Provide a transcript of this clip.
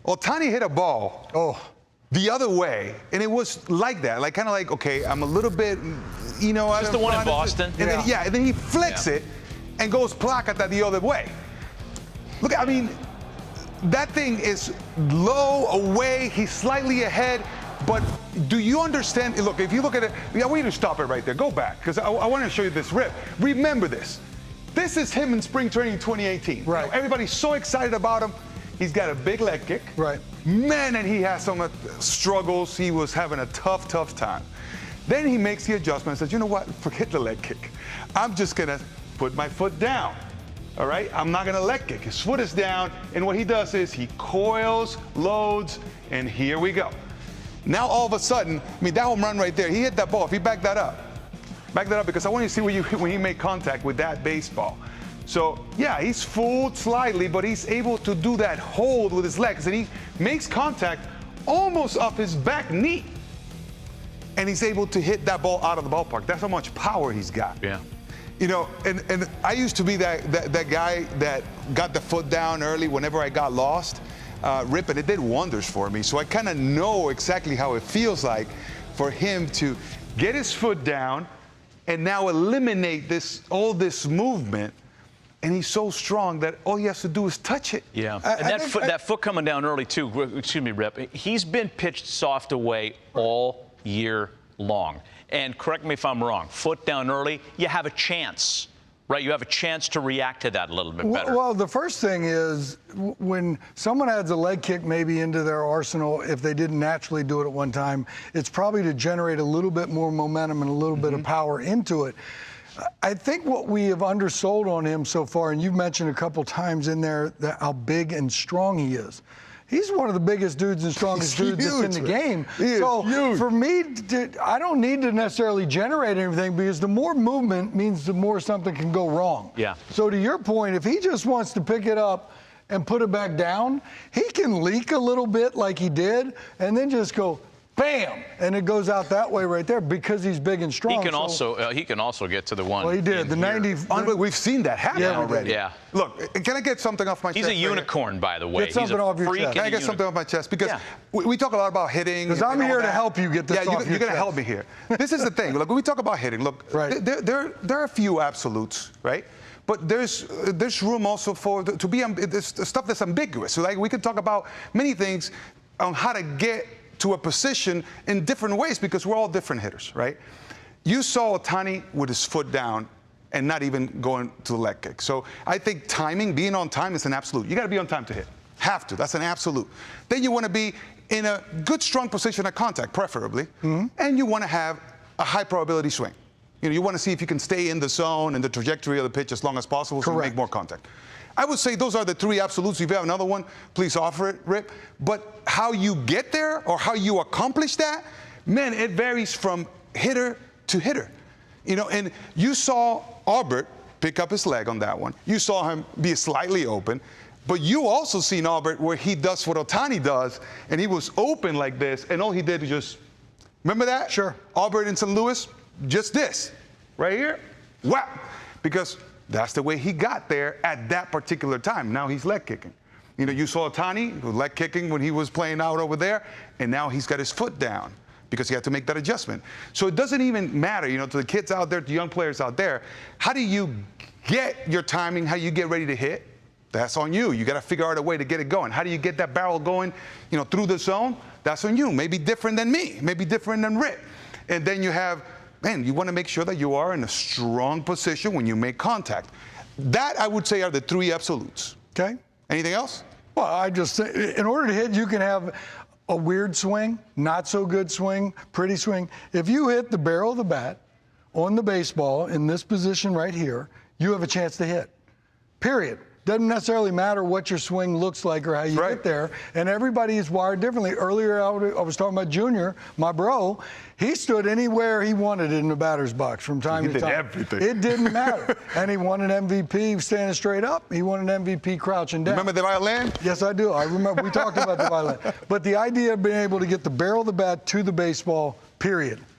Ohtani hit a ball the other way, and it was like that, like kind of like, okay, I'm a little bit, you know. Is this the one in Boston? And then he flicks it and goes placata the other way. Look, I mean, that thing is low, away, he's slightly ahead, but do you understand? Look, if you look at it, I want you to stop it right there. Go back, because I want to show you this rip. Remember this. This is him in spring training 2018. Right. You know, everybody's so excited about him. He's got a big leg kick. Right. Man, and he has some struggles. He was having a tough time. Then he makes the adjustment and says, you know what? Forget the leg kick. I'm just going to put my foot down. All right? I'm not going to leg kick. His foot is down, and what he does is he coils, loads, and here we go. Now, all of a sudden, I mean, that home run right there, he hit that ball. If he backed that up because I want you to see when he made contact with that baseball. So, yeah, he's fooled slightly, but he's able to do that hold with his legs, and he makes contact almost off his back knee. And he's able to hit that ball out of the ballpark. That's how much power he's got. Yeah. You know, and I used to be that guy that got the foot down early whenever I got lost. Rip, and it did wonders for me. So I kind of know exactly how it feels like for him to get his foot down and now eliminate all this movement. And he's so strong that all he has to do is touch it. Yeah, and that foot coming down early too. Excuse me, Rip. He's been pitched soft away all year long. And correct me if I'm wrong. Foot down early, you have a chance, right? You have a chance to react to that a little bit better. Well, the first thing is when someone adds a leg kick maybe into their arsenal, if they didn't naturally do it at one time, it's probably to generate a little bit more momentum and a little bit of power into it. I think what we have undersold on him so far, and you've mentioned a couple times in there how big and strong he is. He's one of the biggest dudes and strongest dudes that's in the game. So for me, I don't need to necessarily generate anything because the more movement means the more something can go wrong. Yeah. So to your point, if he just wants to pick it up and put it back down, he can leak a little bit like he did and then just go bam, and it goes out that way right there because he's big and strong. He can also get to the one. Well, he did. The 90. We've seen that happen already. Yeah. Look, can I get something off my chest? He's a unicorn, by the way. Get something off your chest. Can I get something off my chest? Because we talk a lot about hitting. Because I'm here to help you get this off your chest. You're going to help me here. This is the thing. Look, when we talk about hitting, look, there are a few absolutes, right? But there's room also for stuff that's ambiguous. So like we can talk about many things on how to get to a position in different ways because we're all different hitters, right? You saw Ohtani with his foot down and not even going to the leg kick. So I think timing, being on time is an absolute. You got to be on time to hit. Have to. That's an absolute. Then you want to be in a good, strong position at contact, preferably, and you want to have a high probability swing. You know, you want to see if you can stay in the zone and the trajectory of the pitch as long as possible so you make more contact. I would say those are the three absolutes. If you have another one, please offer it, Rip. But how you get there or how you accomplish that, man, it varies from hitter to hitter. You know, and you saw Albert pick up his leg on that one. You saw him be slightly open. But you also seen Albert where he does what Ohtani does, and he was open like this, and all he did was just, remember that? Sure. Albert in St. Louis, just this, right here, whap, because that's the way he got there at that particular time. Now he's leg kicking. You know, you saw Ohtani leg kicking when he was playing out over there, and now he's got his foot down because he had to make that adjustment. So it doesn't even matter, you know, to the kids out there, to young players out there, how do you get your timing, how you get ready to hit? That's on you. You got to figure out a way to get it going. How do you get that barrel going, you know, through the zone? That's on you. Maybe different than me, maybe different than Rip. And then you have, man, you want to make sure that you are in a strong position when you make contact. That, I would say, are the three absolutes. Okay. Anything else? Well, I just think in order to hit, you can have a weird swing, not so good swing, pretty swing. If you hit the barrel of the bat on the baseball in this position right here, you have a chance to hit. Period. Doesn't necessarily matter what your swing looks like or how you get there. And everybody is wired differently. Earlier, I was talking about Junior, my bro. He stood anywhere he wanted in the batter's box from time to time. Everything. It didn't matter. And he won an MVP standing straight up. He won an MVP crouching down. Remember the violin? Yes, I do. I remember. We talked about the violin. But the idea of being able to get the barrel of the bat to the baseball, period.